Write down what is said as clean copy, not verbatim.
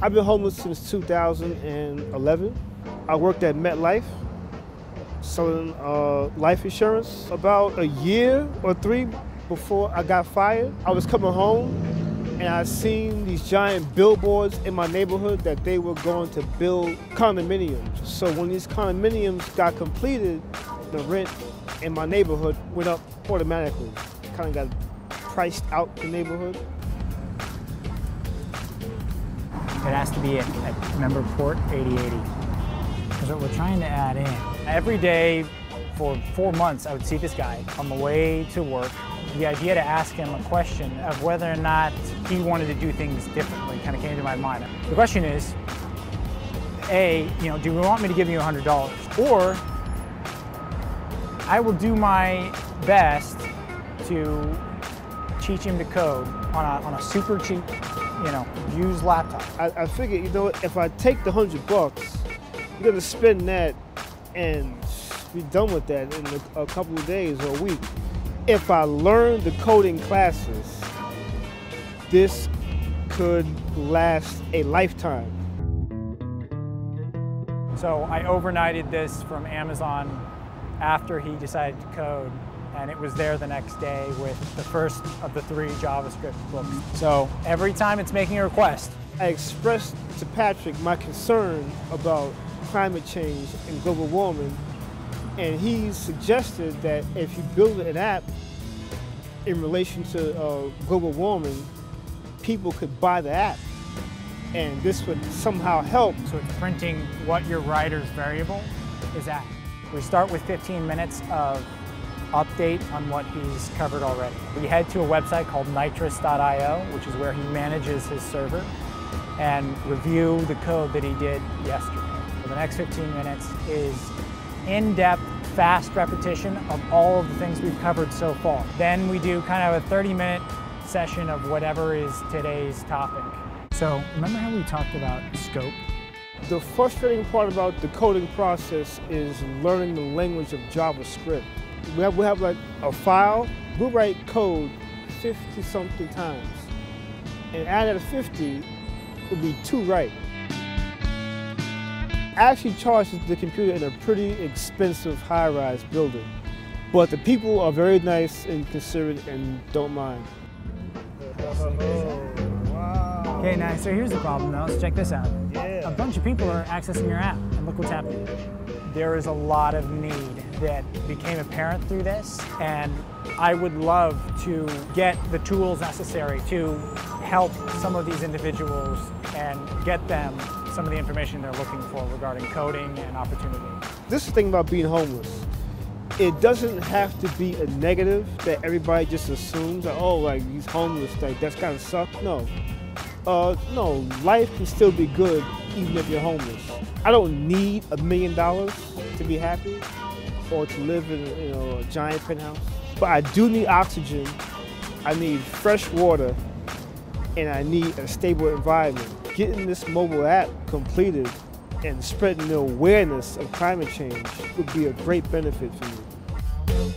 I've been homeless since 2011. I worked at MetLife selling life insurance. About a year or 3 before I got fired, I was coming home and I seen these giant billboards in my neighborhood that they were going to build condominiums. So when these condominiums got completed, the rent in my neighborhood went up automatically. Kind of got priced out the neighborhood. It has to be at member port 8080. Because what we're trying to add in. Every day for 4 months, I would see this guy on the way to work. The idea to ask him a question of whether or not he wanted to do things differently kind of came to my mind. The question is, A, do you want me to give you $100? Or I will do my best to teach him to code on a super cheap, used laptop. I figured, if I take the $100, I'm gonna spend that and be done with that in a couple of days or a week. If I learn the coding classes, this could last a lifetime. So I overnighted this from Amazon after he decided to code, and it was there the next day with the first of the 3 JavaScript books. So every time it's making a request. I expressed to Patrick my concern about climate change and global warming, and he suggested that if you build an app in relation to global warming, people could buy the app, and this would somehow help. So it's printing what your writer's variable is at. We start with 15 minutes of update on what he's covered already. We head to a website called nitrous.io, which is where he manages his server, and review the code that he did yesterday. So the next 15 minutes is in-depth, fast repetition of all of the things we've covered so far. Then we do kind of a 30-minute session of whatever is today's topic. So remember how we talked about scope? The frustrating part about the coding process is learning the language of JavaScript. We have like a file, we'll write code 50-something times. And out of 50, it would be 2 right. I actually charged the computer in a pretty expensive high-rise building. But the people are very nice and considerate and don't mind. Wow. Okay, now, so here's the problem though. Let's check this out. Yeah. A bunch of people are accessing your app, and look what's happening. There is a lot of need that became apparent through this, and I would love to get the tools necessary to help some of these individuals and get them some of the information they're looking for regarding coding and opportunity. This is the thing about being homeless. It doesn't have to be a negative that everybody just assumes that, oh, like he's homeless, like that's gotta suck. No. No, life can still be good even if you're homeless. I don't need $1 million to be happy or to live in a giant penthouse. But I do need oxygen, I need fresh water, and I need a stable environment. Getting this mobile app completed and spreading the awareness of climate change would be a great benefit for me.